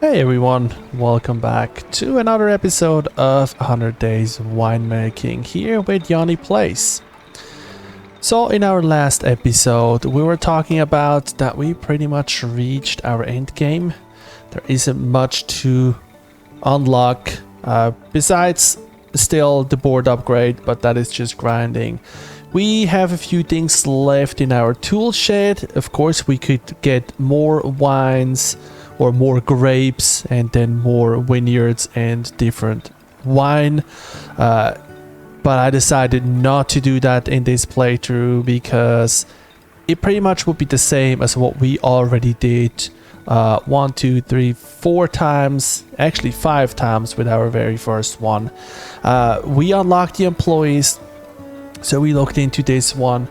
Hey everyone, welcome back to another episode of 100 Days of Winemaking here with Yanni Place. So in our last episode we were talking about that we pretty much reached our end game. There isn't much to unlock besides still the board upgrade, but that is just grinding. We have a few things left in our tool shed. Of course we could get more wines or more grapes and then more vineyards and different wine, but I decided not to do that in this playthrough because it pretty much would be the same as what we already did 1, 2, 3, 4 times, actually 5 times with our very first one. We unlocked the employees, so we looked into this one.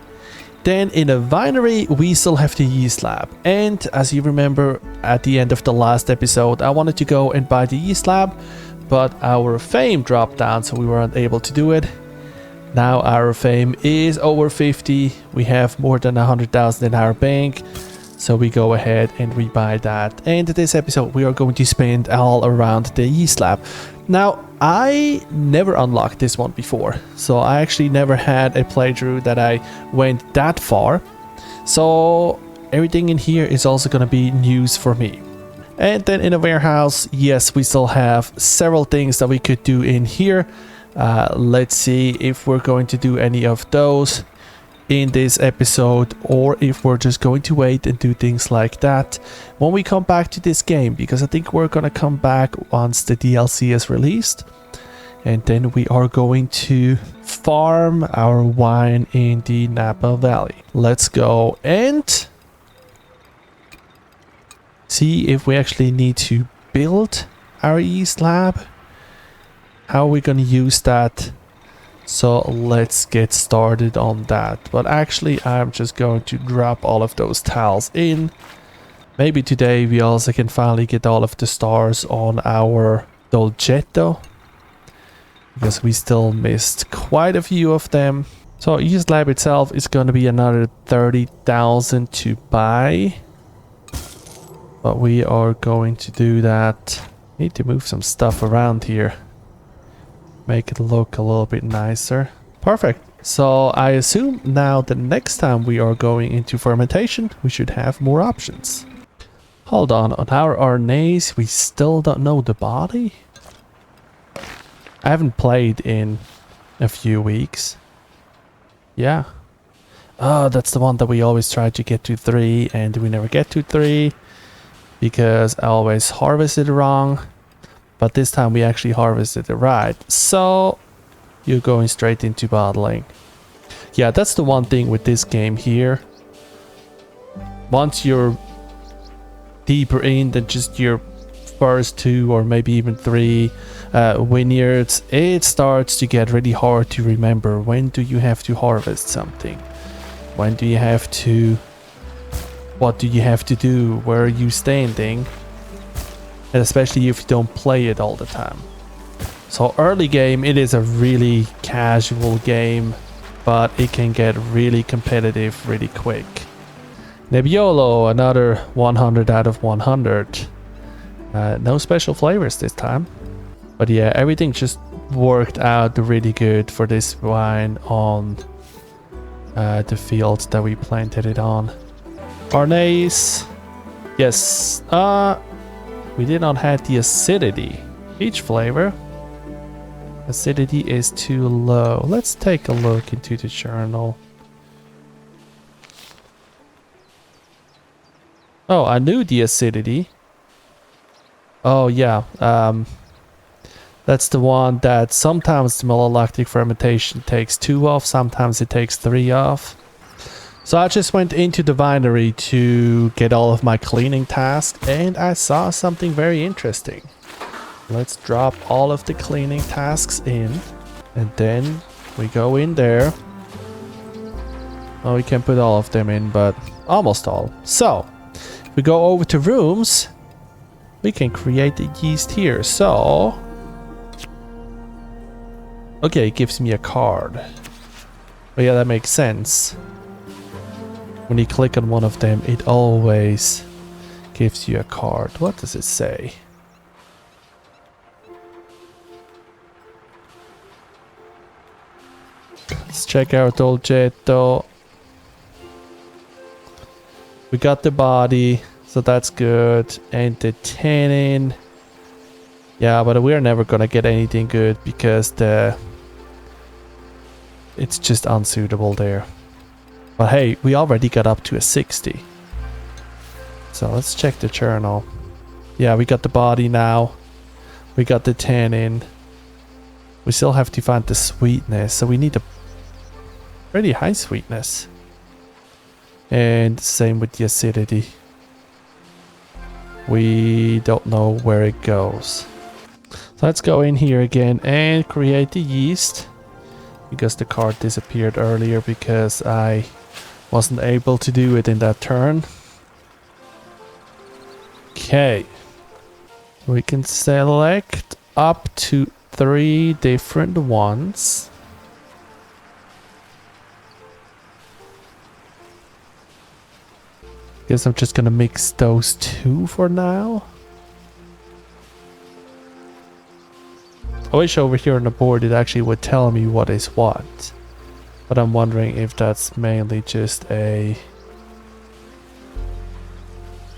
Then in a winery we still have the yeast lab, and as you remember at the end of the last episode I wanted to go and buy the yeast lab, but our fame dropped down so we weren't able to do it. Now our fame is over 50, we have more than 100,000 in our bank, so we go ahead and we buy that. And this episode we are going to spend all around the yeast lab. Now I never unlocked this one before, so I actually never had a playthrough that I went that far, so everything in here is also going to be news for me. And then in a warehouse, yes, we still have several things that we could do in here. Let's see if we're going to do any of those in this episode or if we're just going to wait and do things like that when we come back to this game, because I think we're gonna come back once the DLC is released, and then we are going to farm our wine in the Napa Valley. Let's go and see if we actually need to build our yeast lab. How are we gonna use that? So let's get started on that. But actually I'm just going to drop all of those tiles in. Maybe today we also can finally get all of the stars on our Dolcetto, because we still missed quite a few of them. So yeast lab itself is going to be another 30,000 to buy, but we are going to do that. Need to move some stuff around here, make it look a little bit nicer. Perfect. So I assume now the next time we are going into fermentation we should have more options. Hold on our Arnaise we still don't know the body. I haven't played in a few weeks. Yeah. Oh, that's the one that we always try to get to 3 and we never get to 3 because I always harvested wrong. But this time we actually harvested it right. So you're going straight into bottling. Yeah, that's the one thing with this game here. Once you're deeper in than just your first 2 or maybe even 3 vineyards, it starts to get really hard to remember when do you have to harvest something. When do you have to... What do you have to do? Where are you standing? And especially if you don't play it all the time. So early game it is a really casual game, but it can get really competitive really quick. Nebbiolo, another 100 out of 100. No special flavors this time, but yeah, everything just worked out really good for this wine on the fields that we planted it on. Arnaise, yes, we did not have the acidity. Each flavor. Acidity is too low. Let's take a look into the journal. Oh, I knew the acidity. Oh yeah, that's the one that sometimes the malolactic fermentation takes 2 off, sometimes it takes 3 off. So I just went into the winery to get all of my cleaning tasks and I saw something very interesting. Let's drop all of the cleaning tasks in and then we go in there. Oh, we can't put all of them in, but almost all. So if we go over to rooms, we can create the yeast here. So okay, it gives me a card. But yeah, that makes sense. When you click on one of them, it always gives you a card. What does it say? check our dolcetto. We got the body, so that's good. And the tannin. Yeah, but we're never gonna get anything good because it's just unsuitable there. But hey, we already got up to a 60. So let's check the journal. Yeah, we got the body now. We got the tannin. We still have to find the sweetness, so we need a pretty high sweetness. And same with the acidity. We don't know where it goes. So let's go in here again and create the yeast. Because the card disappeared earlier because I wasn't able to do it in that turn. Okay. We can select up to 3 different ones. Guess I'm just gonna mix those 2 for now. I wish over here on the board it actually would tell me what is what. But I'm wondering if that's mainly just a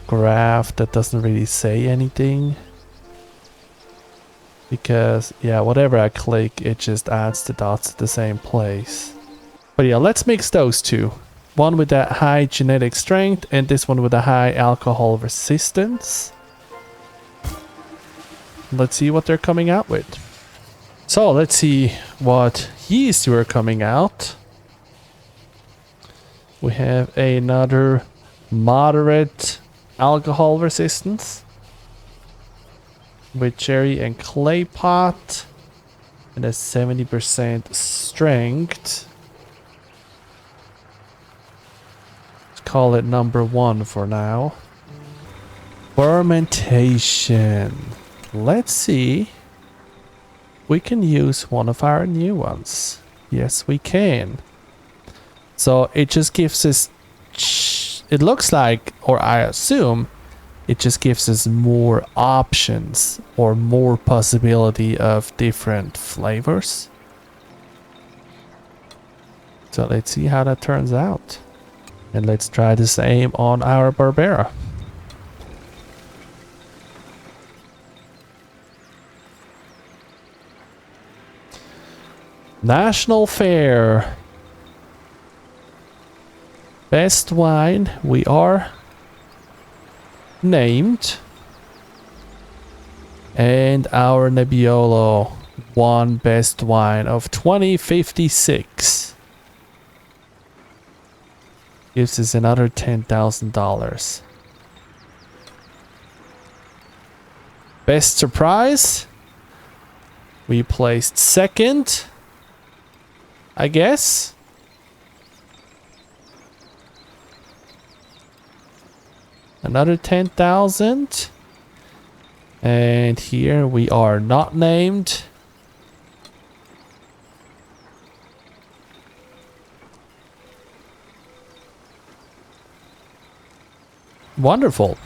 graph that doesn't really say anything. Because, yeah, whatever I click, it just adds the dots to the same place. But yeah, let's mix those 2. One with that high genetic strength and this one with a high alcohol resistance. Let's see what they're coming out with. So let's see what yeast we're coming out. We have another moderate alcohol resistance with cherry and clay pot and a 70% strength. Call it number 1 for now. Fermentation. Let's see. We can use one of our new ones. Yes, we can. So it just gives us, it looks like, or I assume, it just gives us more options or more possibility of different flavors. So let's see how that turns out. And let's try the same on our Barbera. National Fair. Best wine. We are named. And our Nebbiolo won best wine of 2056. Gives us another $10,000. Best surprise. We placed 2nd. I guess. Another 10,000. And here we are not named. Wonderful.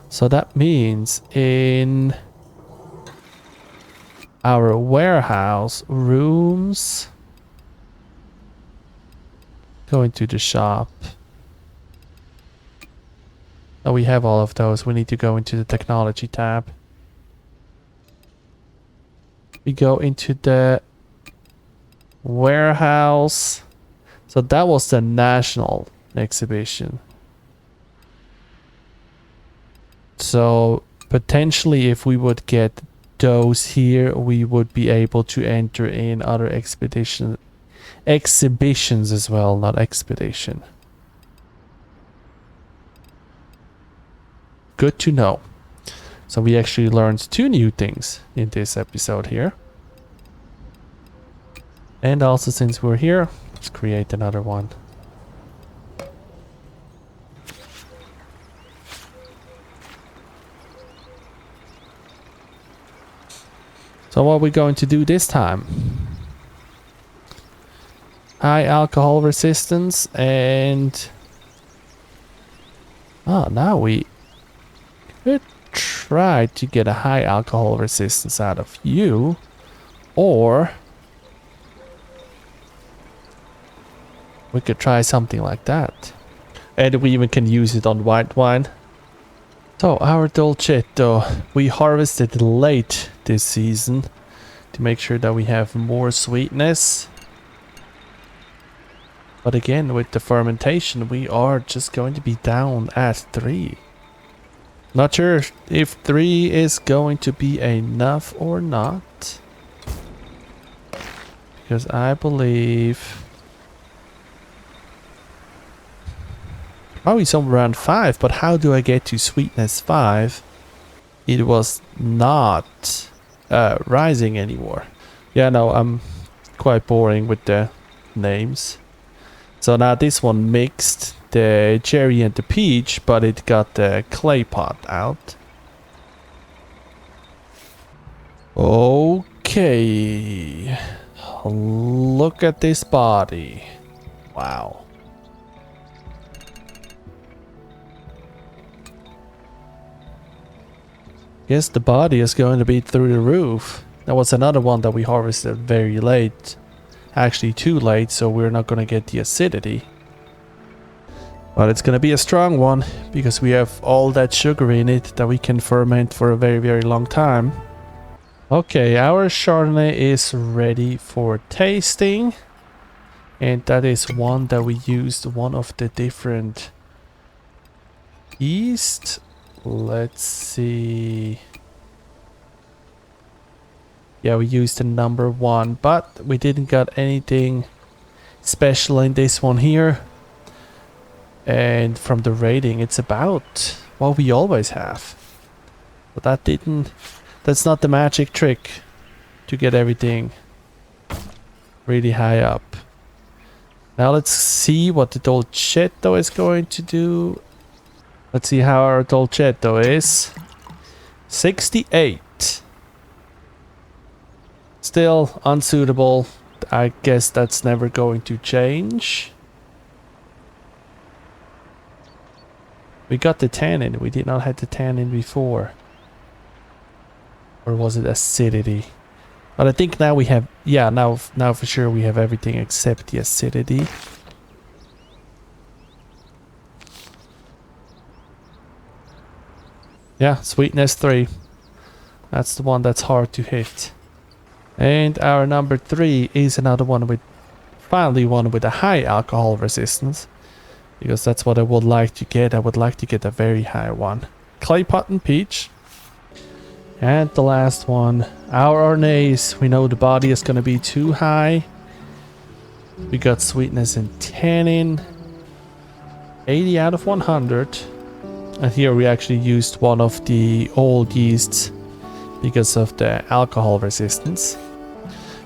So that means in our warehouse rooms, go into the shop. Oh, we have all of those. We need to go into the technology tab. We go into the warehouse. So that was the national exhibition. So potentially if we would get those here, we would be able to enter in other exhibitions as well, not expedition. Good to know. So we actually learned 2 new things in this episode here. And also since we're here, let's create another one. So what are we going to do this time? High alcohol resistance and... Oh, now we could try to get a high alcohol resistance out of you. Or... We could try something like that. And we even can use it on white wine. So our dolcetto, we harvested late this season to make sure that we have more sweetness. But again, with the fermentation, we are just going to be down at 3. Not sure if 3 is going to be enough or not. Because I believe... probably somewhere around 5, but how do I get to sweetness 5? It was not rising anymore. Yeah, no, I'm quite boring with the names. So now this one mixed the cherry and the peach, but it got the clay pot out. Okay. Look at this body. Wow. Guess the body is going to be through the roof. That was another one that we harvested very late. Actually too late, so we're not going to get the acidity. But it's going to be a strong one, because we have all that sugar in it that we can ferment for a very, very long time. Okay, our Chardonnay is ready for tasting. And that is one that we used one of the different yeast. Let's see. Yeah, we used the number 1, but we didn't got anything special in this one here. And from the rating, it's about what we always have. But that's not the magic trick to get everything really high up. Now let's see what the Dolcetto is going to do. Let's see how our Dolcetto is. 68. Still unsuitable. I guess that's never going to change. We got the tannin. We did not have the tannin before. Or was it acidity? But I think now we have... yeah, now for sure we have everything except the acidity. Yeah, sweetness 3. That's the one that's hard to hit. And our number 3 is another one with... finally one with a high alcohol resistance. Because that's what I would like to get. I would like to get a very high one. Clay pot and peach. And the last one. Our Ornaise. We know the body is going to be too high. We got sweetness and tannin. 80 out of 100. And here we actually used one of the old yeasts because of the alcohol resistance.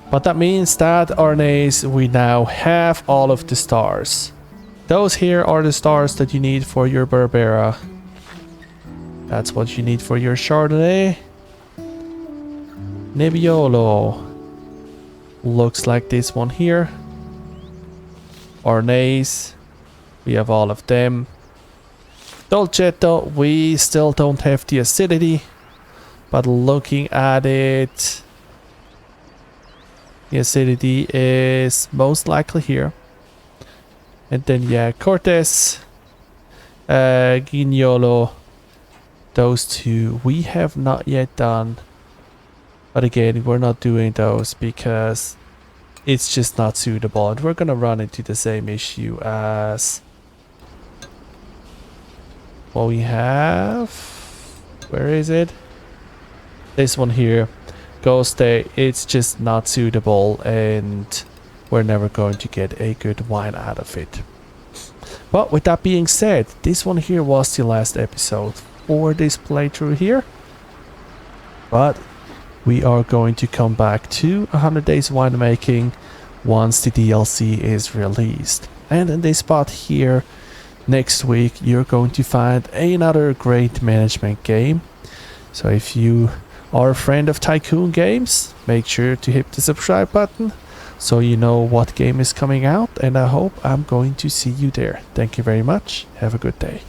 But that means that Ornaise, we now have all of the stars. Those here are the stars that you need for your Barbera. That's what you need for your Chardonnay. Nebbiolo. Looks like this one here. Ornaise. We have all of them. Dolcetto, we still don't have the acidity, but looking at it, the acidity is most likely here. And then yeah, Cortez, Guignolo, those two we have not yet done. But again, we're not doing those because it's just not suitable, and we're gonna run into the same issue as what we have. Where is it? This one here. Ghost Day. It's just not suitable, and we're never going to get a good wine out of it. But with that being said, this one here was the last episode for this playthrough here. But we are going to come back to 100 Days Winemaking once the DLC is released. And in this spot here, next week you're going to find another great management game. So if you are a friend of Tycoon games, make sure to hit the subscribe button so you know what game is coming out, and I hope I'm going to see you there. Thank you very much. Have a good day.